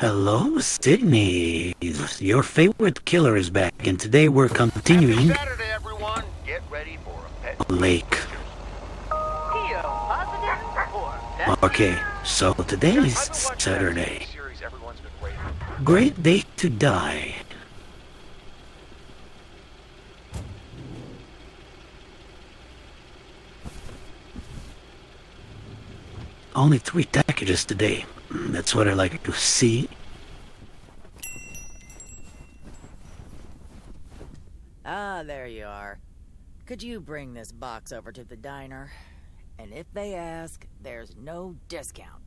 Hello, Sydney. Your favorite killer is back, and today we're continuing Happy Saturday, everyone. Get ready for a pet Lake. Theo, positive or negative? Okay, so today is Saturday. Great day to die. Only 3 packages today. That's what I like to see. Ah, there you are. Could you bring this box over to the diner? And if they ask, there's no discount.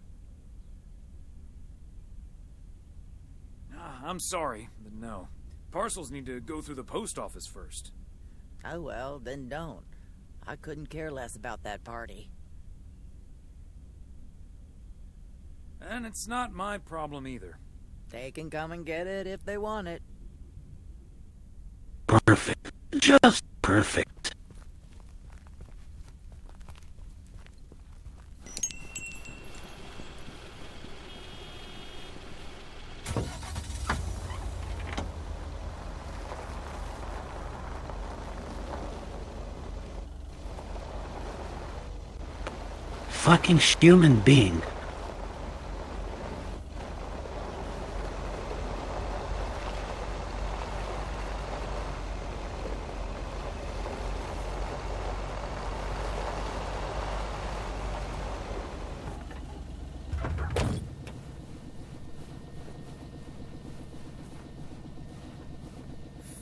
I'm sorry, but no. Parcels need to go through the post office first. Oh well, then don't. I couldn't care less about that party. And it's not my problem either. They can come and get it if they want it. Perfect. Just perfect. Fucking human being.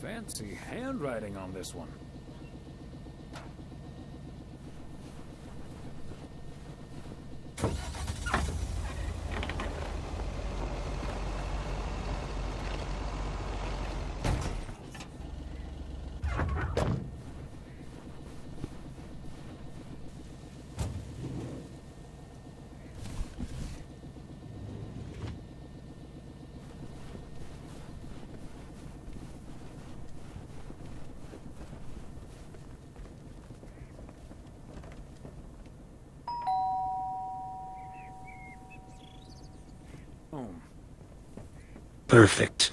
Fancy handwriting on this one. Home. Perfect.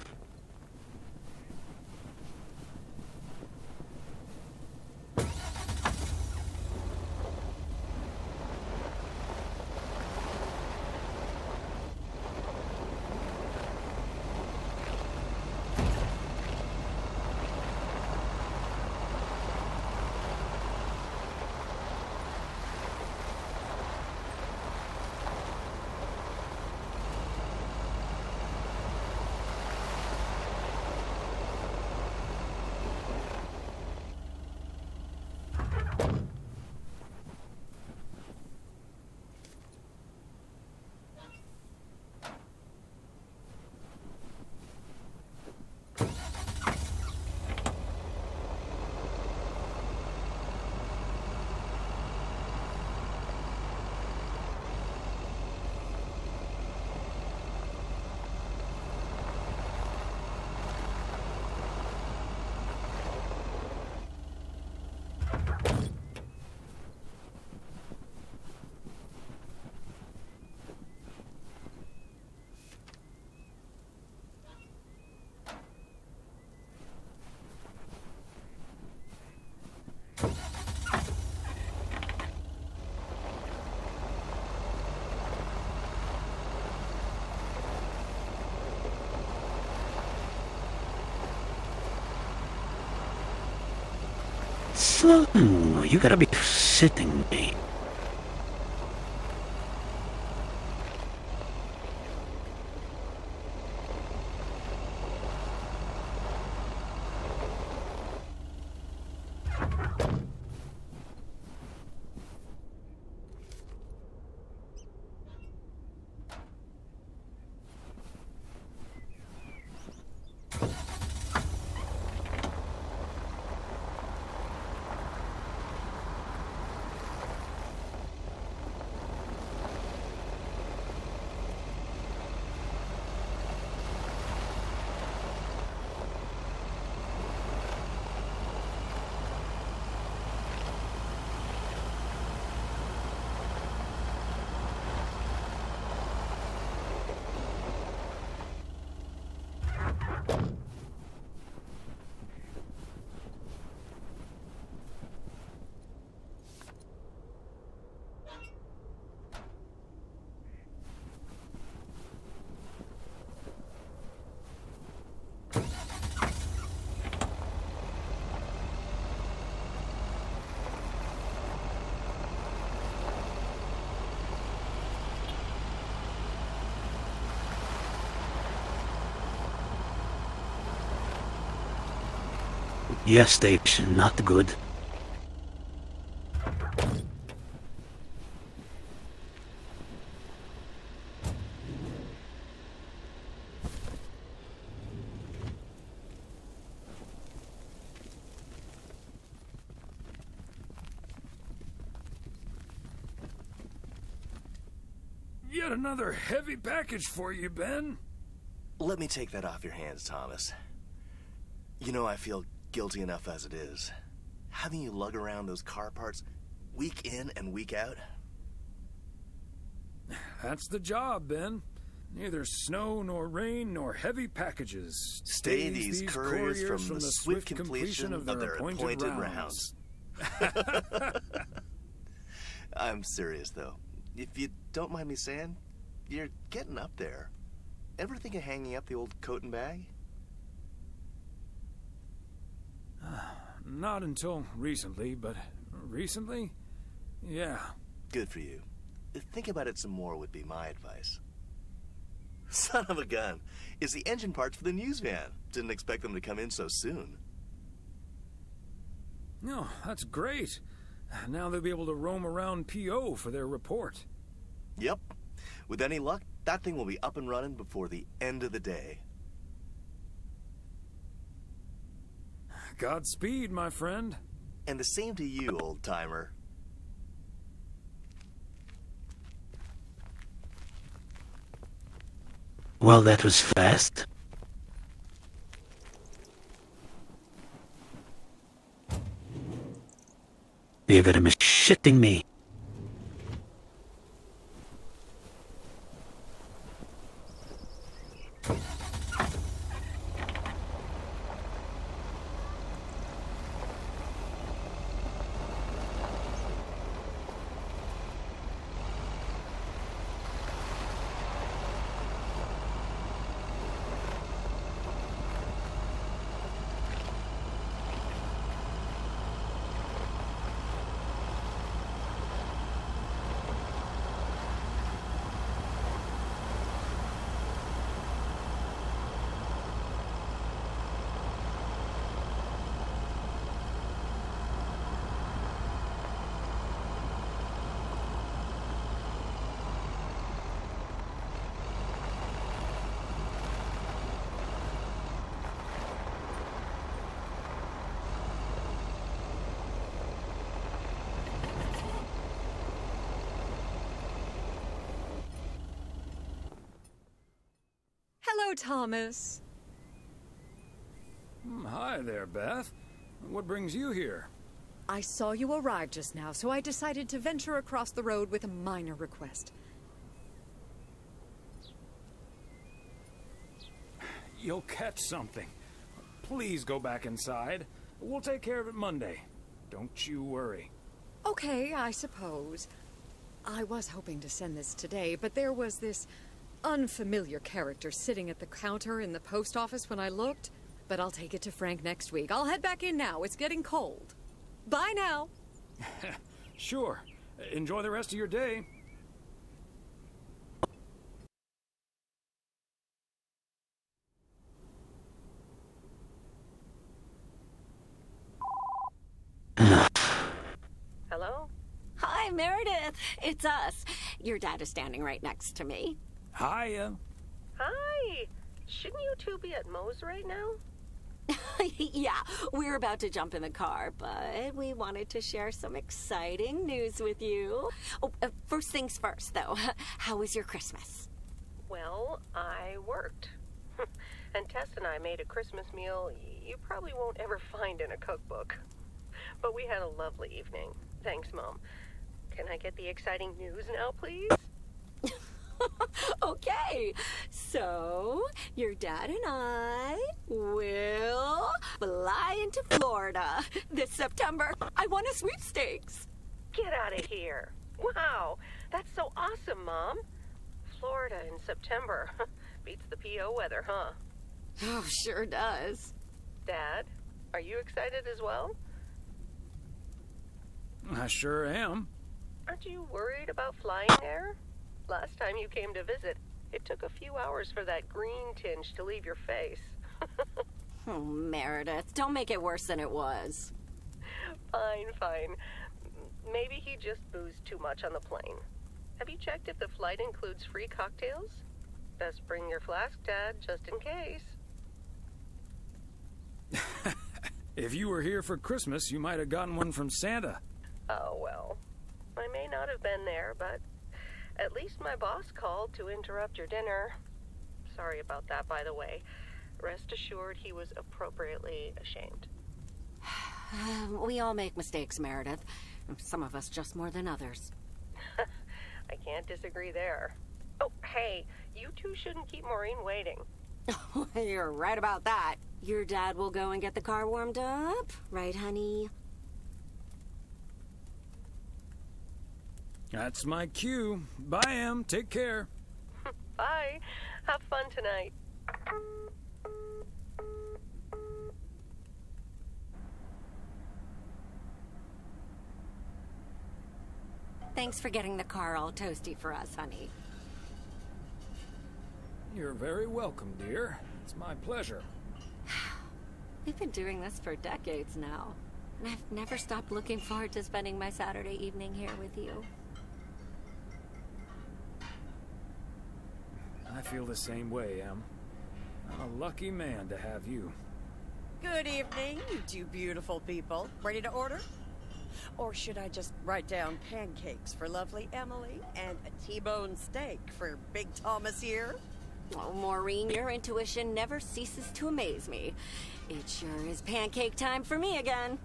So, you gotta be sitting me. Yes, station, not good. Yet another heavy package for you, Ben. Let me take that off your hands, Thomas. You know I feel guilty enough as it is. Having you lug around those car parts week in and week out. That's the job, Ben. Neither snow nor rain nor heavy packages. Stay these couriers from the swift completion of their appointed rounds. I'm serious, though. If you don't mind me saying, you're getting up there. Ever think of hanging up the old coat and bag? Not until recently, but recently? Yeah. Good for you. Think about it some more would be my advice. Son of a gun. It's the engine parts for the news van. Didn't expect them to come in so soon. No, that's great. Now they'll be able to roam around PO for their report. Yep. With any luck, that thing will be up and running before the end of the day. Godspeed, my friend. And the same to you, old-timer. Well, that was fast. You've got him shitting me. Hello, Thomas. Hi there, Beth. What brings you here? I saw you arrive just now, so I decided to venture across the road with a minor request. You'll catch something. Please go back inside. We'll take care of it Monday. Don't you worry. Okay, I suppose. I was hoping to send this today, but there was this unfamiliar character sitting at the counter in the post office when I looked. But I'll take it to Frank next week. I'll head back in now. It's getting cold. Bye now. Sure. Enjoy the rest of your day. Hello? Hi, Meredith. It's us. Your dad is standing right next to me. Hiya. Hi. Shouldn't you two be at Moe's right now? Yeah, we're about to jump in the car, but we wanted to share some exciting news with you. Oh, first things first, though. How was your Christmas? Well, I worked. And Tess and I made a Christmas meal you probably won't ever find in a cookbook. But we had a lovely evening. Thanks, Mom. Can I get the exciting news now, please? Okay, so your dad and I will fly into Florida this September. I won a sweepstakes. Get out of here. Wow, that's so awesome, Mom. Florida in September. Beats the PO weather, huh? Oh, sure does. Dad, are you excited as well? I sure am. Aren't you worried about flying there? Last time you came to visit, it took a few hours for that green tinge to leave your face. Oh, Meredith, don't make it worse than it was. Fine. Maybe he just boozed too much on the plane. Have you checked if the flight includes free cocktails? Best bring your flask, Dad, just in case. If you were here for Christmas, you might have gotten one from Santa. Oh, well. I may not have been there, but at least my boss called to interrupt your dinner. Sorry about that, by the way. Rest assured he was appropriately ashamed. We all make mistakes, Meredith. Some of us just more than others. I can't disagree there. Oh, hey, you two shouldn't keep Maureen waiting. You're right about that. Your dad will go and get the car warmed up, right, honey? That's my cue. Bye, Em. Take care. Bye. Have fun tonight. Thanks for getting the car all toasty for us, honey. You're very welcome, dear. It's my pleasure. We've been doing this for decades now, and I've never stopped looking forward to spending my Saturday evening here with you. I feel the same way, Em. I'm a lucky man to have you. Good evening, you two beautiful people. Ready to order? Or should I just write down pancakes for lovely Emily and a T-bone steak for Big Thomas here? Oh, Maureen, your intuition never ceases to amaze me. It sure is pancake time for me again.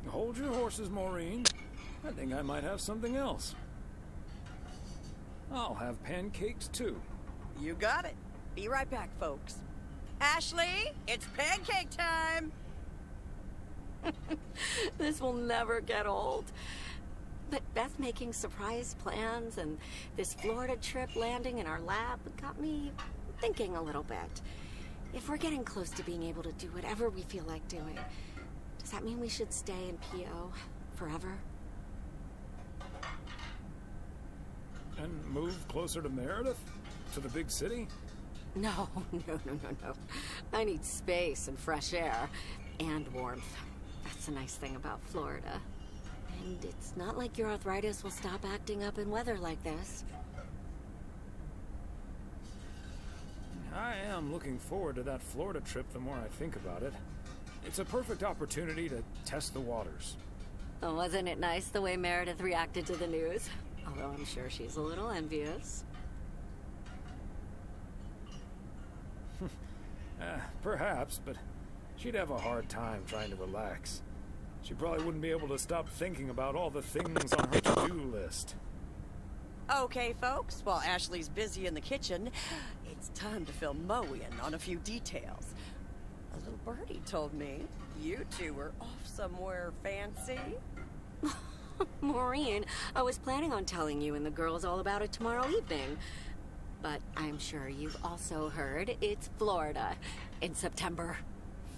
Hold your horses, Maureen. I think I might have something else. I'll have pancakes, too. You got it. Be right back, folks. Ashley, it's pancake time! This will never get old. But Beth making surprise plans and this Florida trip landing in our lab got me thinking a little bit. If we're getting close to being able to do whatever we feel like doing, does that mean we should stay in PO forever? And move closer to Meredith? To the big city? No. I need space and fresh air and warmth. That's the nice thing about Florida. And it's not like your arthritis will stop acting up in weather like this. I am looking forward to that Florida trip the more I think about it. It's a perfect opportunity to test the waters. Oh, wasn't it nice the way Meredith reacted to the news? Although I'm sure she's a little envious. Perhaps, but she'd have a hard time trying to relax. She probably wouldn't be able to stop thinking about all the things on her to-do list. Okay, folks, while Ashley's busy in the kitchen, it's time to fill Mo in on a few details. A little birdie told me you two were off somewhere fancy. Maureen, I was planning on telling you and the girls all about it tomorrow evening. But I'm sure you've also heard it's Florida in September.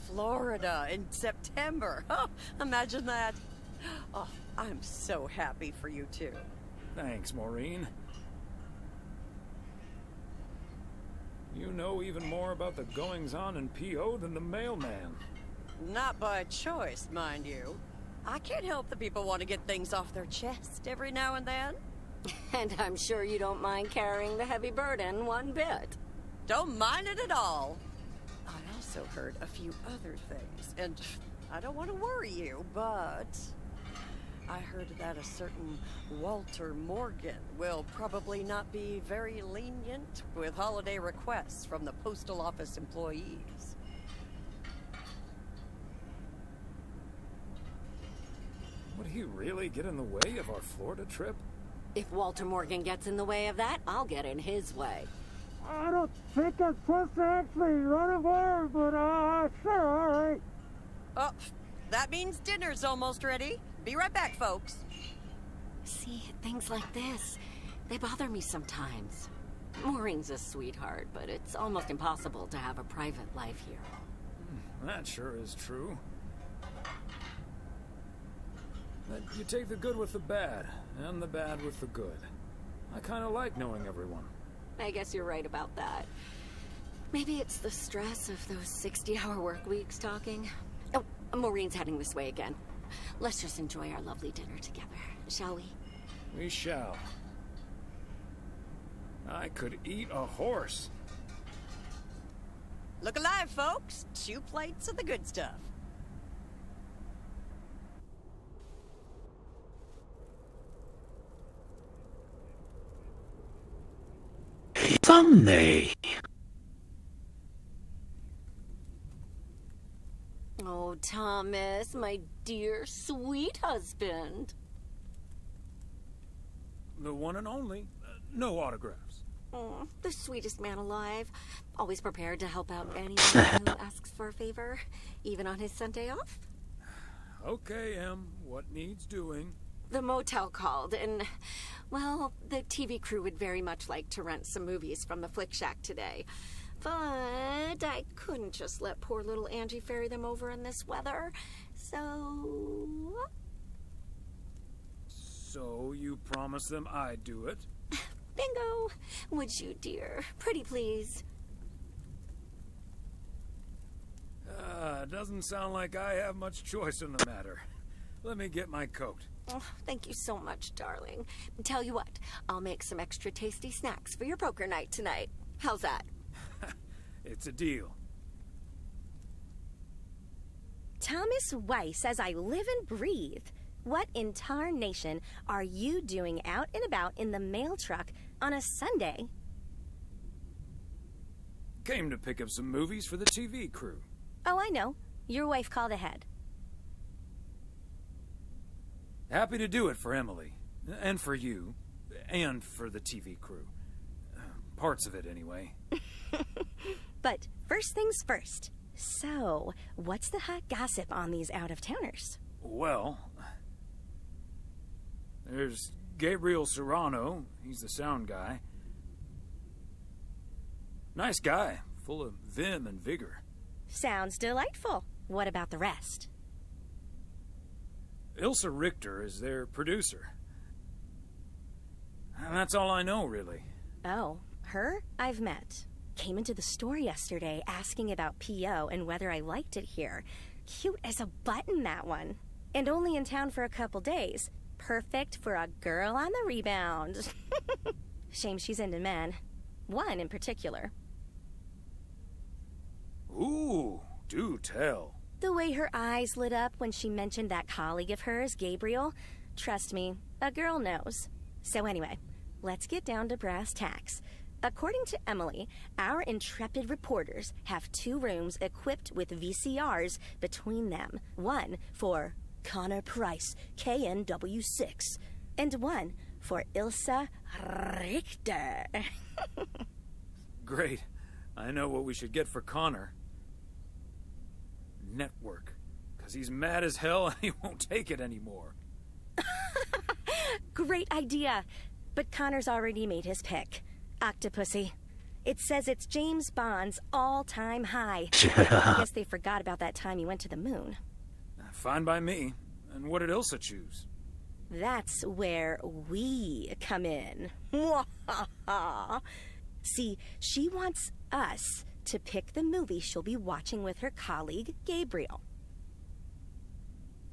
Florida in September. Oh, imagine that. Oh, I'm so happy for you two. Thanks, Maureen. You know even more about the goings-on in PO than the mailman. Not by choice, mind you. I can't help the people want to get things off their chest every now and then. And I'm sure you don't mind carrying the heavy burden one bit. Don't mind it at all. I also heard a few other things, and I don't want to worry you, but I heard that a certain Walter Morgan will probably not be very lenient with holiday requests from the postal office employees. Would he really get in the way of our Florida trip? If Walter Morgan gets in the way of that, I'll get in his way. I don't think I'm supposed to actually run away, but sure, all right. Oh, that means dinner's almost ready. Be right back, folks. See, things like this, they bother me sometimes. Maureen's a sweetheart, but it's almost impossible to have a private life here. That sure is true. But you take the good with the bad, and the bad with the good. I kind of like knowing everyone. I guess you're right about that. Maybe it's the stress of those 60-hour work weeks talking. Oh, Maureen's heading this way again. Let's just enjoy our lovely dinner together, shall we? We shall. I could eat a horse. Look alive, folks. 2 plates of the good stuff. Someday. Oh, Thomas, my dear, sweet husband. The one and only. No autographs. Oh, the sweetest man alive. Always prepared to help out anyone who asks for a favor, even on his Sunday off. Okay, Em. What needs doing? The motel called, and, well, the TV crew would very much like to rent some movies from the Flick Shack today. But I couldn't just let poor little Angie ferry them over in this weather, so... So you promised them I'd do it? Bingo! Would you, dear? Pretty please. Doesn't sound like I have much choice in the matter. Let me get my coat. Oh, thank you so much, darling. Tell you what, I'll make some extra tasty snacks for your poker night tonight. How's that? It's a deal. Thomas Weiss says I live and breathe. What in tarnation are you doing out and about in the mail truck on a Sunday? Came to pick up some movies for the TV crew. Oh, I know. Your wife called ahead. Happy to do it for Emily. And for you. And for the TV crew. Parts of it, anyway. But first things first. So, what's the hot gossip on these out-of-towners? Well, there's Gabriel Serrano. He's the sound guy. Nice guy, full of vim and vigor. Sounds delightful. What about the rest? Ilsa Richter is their producer. And that's all I know, really. Oh, her? I've met. Came into the store yesterday asking about P.O. and whether I liked it here. Cute as a button, that one. And only in town for a couple days. Perfect for a girl on the rebound. Shame she's into men. One in particular. Ooh, do tell. The way her eyes lit up when she mentioned that colleague of hers, Gabriel. Trust me, a girl knows. So anyway, let's get down to brass tacks. According to Emily, our intrepid reporters have 2 rooms equipped with VCRs between them. One for Connor Price, KNW6, and one for Ilsa Richter. Great. I know what we should get for Connor. Network. Because he's mad as hell and he won't take it anymore. Great idea. But Connor's already made his pick. Octopussy. It says it's James Bond's all-time high. I guess they forgot about that time he went to the moon. Fine by me. And what did Ilsa choose? That's where we come in. See, she wants us to pick the movie she'll be watching with her colleague, Gabriel.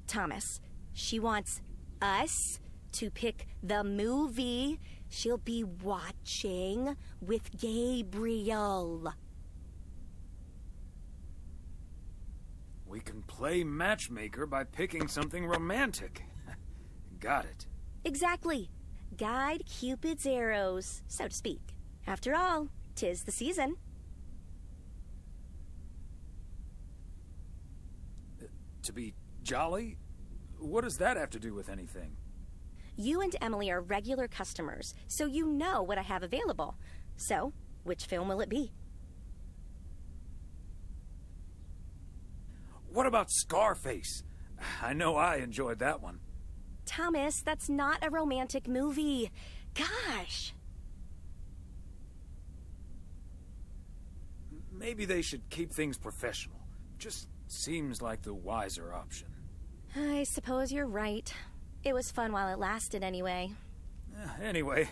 Thomas, she wants us to pick the movie she'll be watching with Gabriel. We can play matchmaker by picking something romantic. Got it. Exactly. Guide Cupid's arrows, so to speak. After all, 'tis the season. To be jolly? What does that have to do with anything? You and Emily are regular customers, so you know what I have available. So, which film will it be? What about Scarface? I know I enjoyed that one. Thomas, that's not a romantic movie. Gosh. Maybe they should keep things professional. Just seems like the wiser option. I suppose you're right. It was fun while it lasted anyway. Anyway,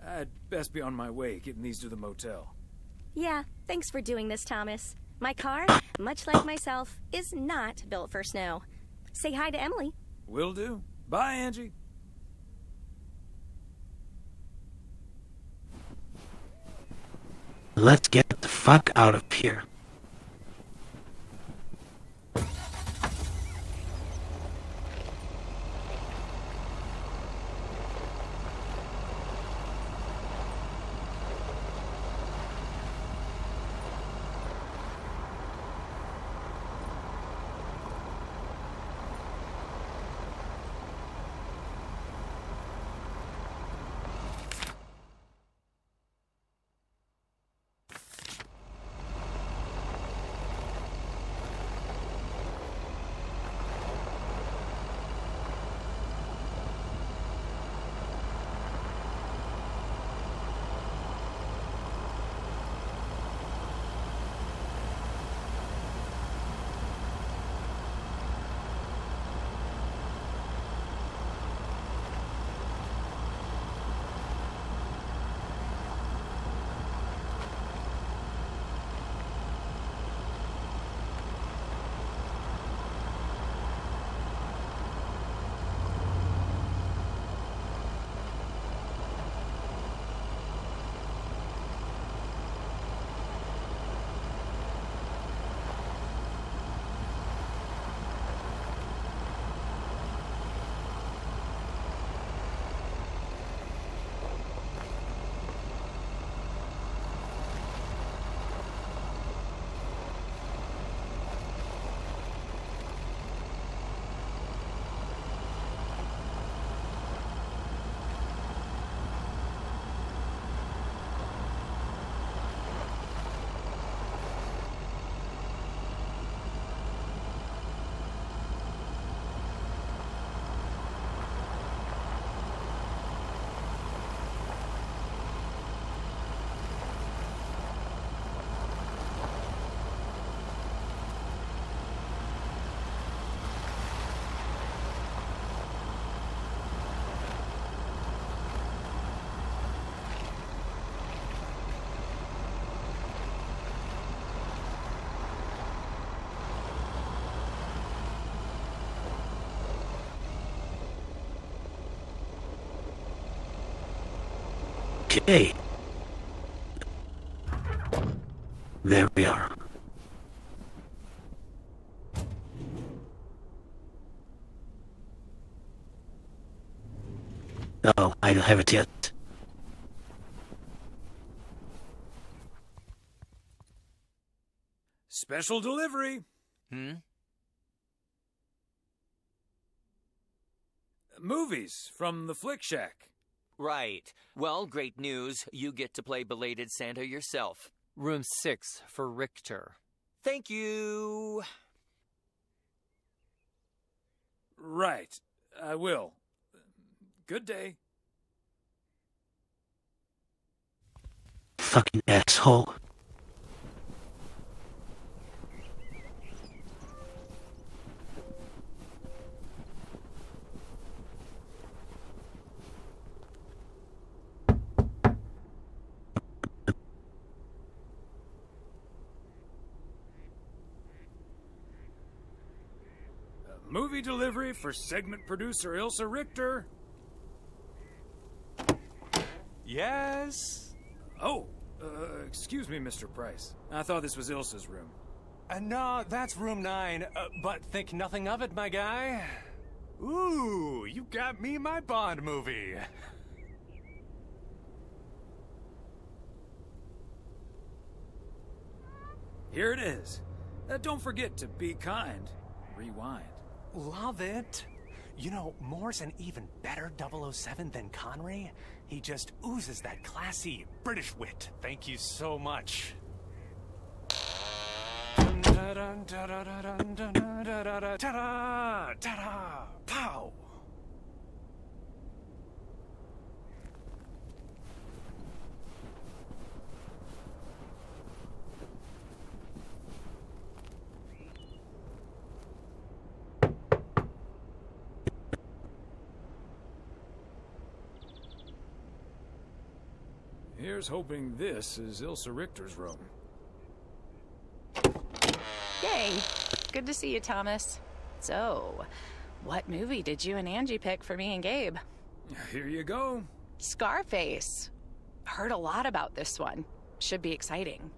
I'd best be on my way, getting these to the motel. Yeah, thanks for doing this, Thomas. My car, much like myself, is not built for snow. Say hi to Emily. Will do. Bye, Angie. Let's get the fuck out of here. Okay. There we are. Oh, I don't have it yet. Special delivery. Movies from the Flick Shack. Right. Well, great news. You get to play belated Santa yourself. Room 6 for Richter. Thank you. Right. I will. Good day. Fucking asshole. Movie delivery for segment producer Ilsa Richter. Yes? Oh, excuse me, Mr. Price. I thought this was Ilsa's room. No, that's room 9, but think nothing of it, my guy. Ooh, you got me my Bond movie. Here it is. Don't forget to be kind. Rewind. Love it. You know, Moore's an even better 007 than Connery. He just oozes that classy British wit. Thank you so much. Pow! Here's hoping this is Ilsa Richter's room. Yay! Good to see you, Thomas. So, what movie did you and Angie pick for me and Gabe? Here you go. Scarface. Heard a lot about this one. Should be exciting.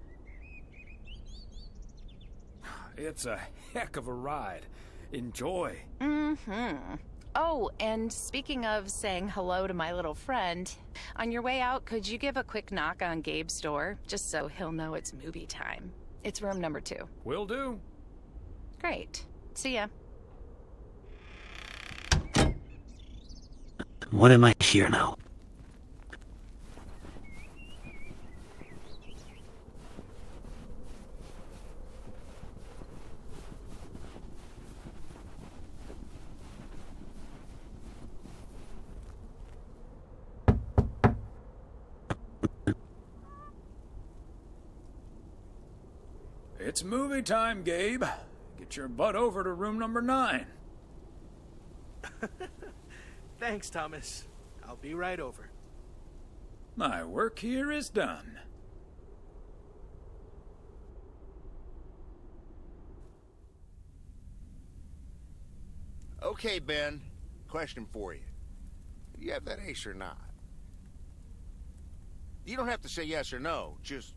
It's a heck of a ride. Enjoy. Mm-hmm. Oh, and speaking of saying hello to my little friend, on your way out, could you give a quick knock on Gabe's door, just so he'll know it's movie time? It's room number 2. Will do. Great. See ya. What am I here now? It's movie time, Gabe. Get your butt over to room number 9. Thanks, Thomas. I'll be right over. My work here is done. Okay, Ben. Question for you. Do you have that ace or not? You don't have to say yes or no. Just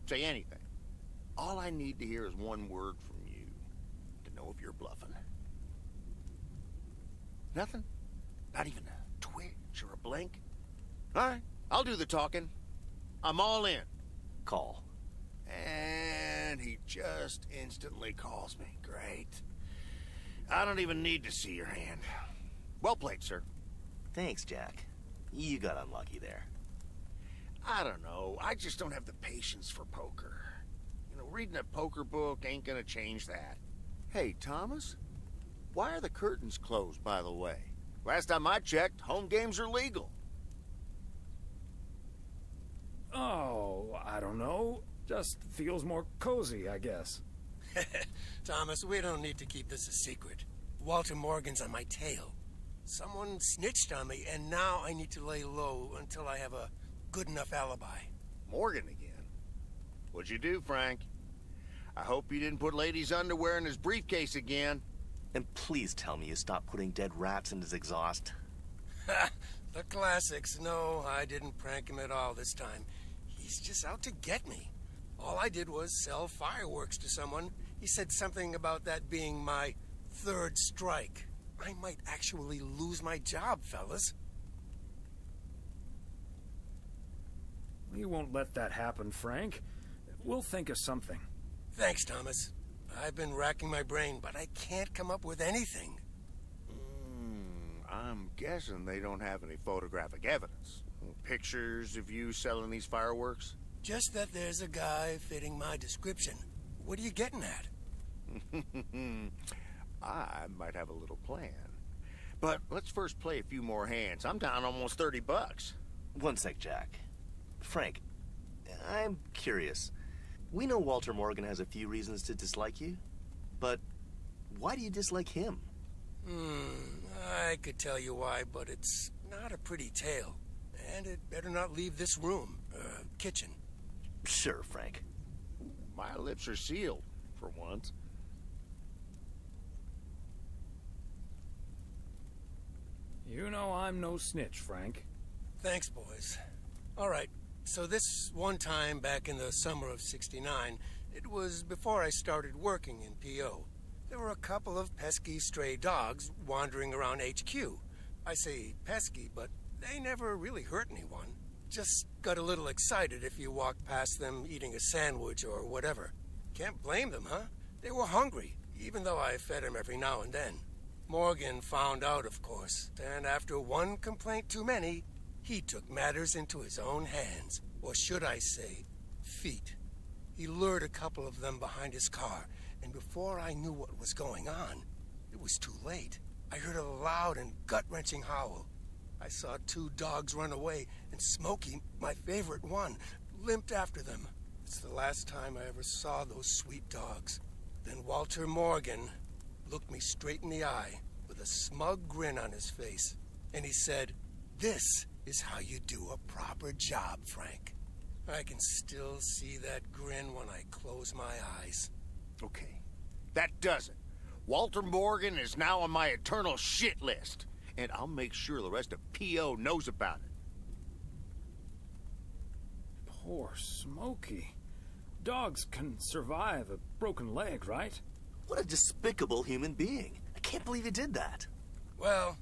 say anything. All I need to hear is one word from you to know if you're bluffing. Nothing? Not even a twitch or a blink? All right, I'll do the talking. I'm all in. Call. And he just instantly calls me. Great. I don't even need to see your hand. Well played, sir. Thanks, Jack. You got unlucky there. I don't know. I just don't have the patience for poker. You know, reading a poker book ain't gonna change that. Hey, Thomas? Why are the curtains closed, by the way? Last time I checked, home games are legal. Oh, I don't know. Just feels more cozy, I guess. Thomas, we don't need to keep this a secret. Walter Morgan's on my tail. Someone snitched on me, and now I need to lay low until I have a good enough alibi. Morgan again? What'd you do, Frank? I hope you didn't put ladies' underwear in his briefcase again. And please tell me you stopped putting dead rats in his exhaust. Ha! The classics. No, I didn't prank him at all this time. He's just out to get me. All I did was sell fireworks to someone. He said something about that being my third strike. I might actually lose my job, fellas. We won't let that happen, Frank. We'll think of something. Thanks, Thomas. I've been racking my brain, but I can't come up with anything. I'm guessing they don't have any photographic evidence. Pictures of you selling these fireworks? Just that there's a guy fitting my description. What are you getting at? I might have a little plan. But let's first play a few more hands. I'm down almost $30. One sec, Jack. Frank, I'm curious. We know Walter Morgan has a few reasons to dislike you, but why do you dislike him? I could tell you why, but it's not a pretty tale. And it better not leave this room, kitchen. Sure, Frank. My lips are sealed, for once. You know I'm no snitch, Frank. Thanks, boys. All right, so this one time back in the summer of '69, it was before I started working in P.O. There were a couple of pesky stray dogs wandering around HQ. I say pesky, but they never really hurt anyone. Just got a little excited if you walked past them eating a sandwich or whatever. Can't blame them, huh? They were hungry, even though I fed them every now and then. Morgan found out, of course, and after one complaint too many, he took matters into his own hands. Or should I say, feet. He lured a couple of them behind his car, and before I knew what was going on, it was too late. I heard a loud and gut-wrenching howl. I saw two dogs run away, and Smokey, my favorite one, limped after them. It's the last time I ever saw those sweet dogs. Then Walter Morgan looked me straight in the eye with a smug grin on his face, and he said, "This is how you do a proper job, Frank. I can still see that grin when I close my eyes. Okay, that does it. Walter Morgan is now on my eternal shit list, and I'll make sure the rest of P.O. knows about it. Poor Smokey. Dogs can survive a broken leg, right? What a despicable human being. I can't believe he did that. Well,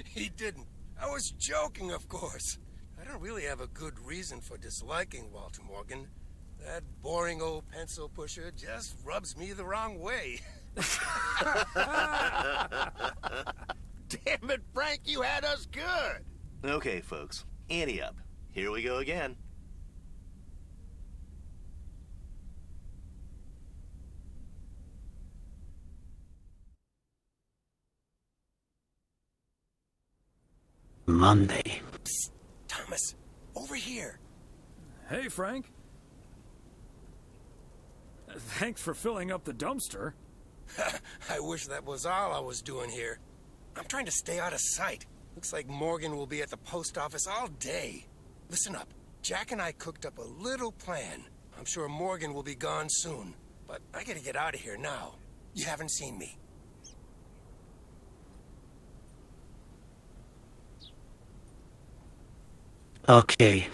he didn't. I was joking, of course. I don't really have a good reason for disliking Walter Morgan. That boring old pencil pusher just rubs me the wrong way. Damn it, Frank, you had us good. Okay, folks. Ante up. Here we go again. Monday. Psst, Thomas, over here. Hey, Frank. Thanks for filling up the dumpster. I wish that was all I was doing here. I'm trying to stay out of sight. Looks like Morgan will be at the post office all day. Listen up. Jack and I cooked up a little plan. I'm sure Morgan will be gone soon. But I gotta get out of here now. You haven't seen me. Okay.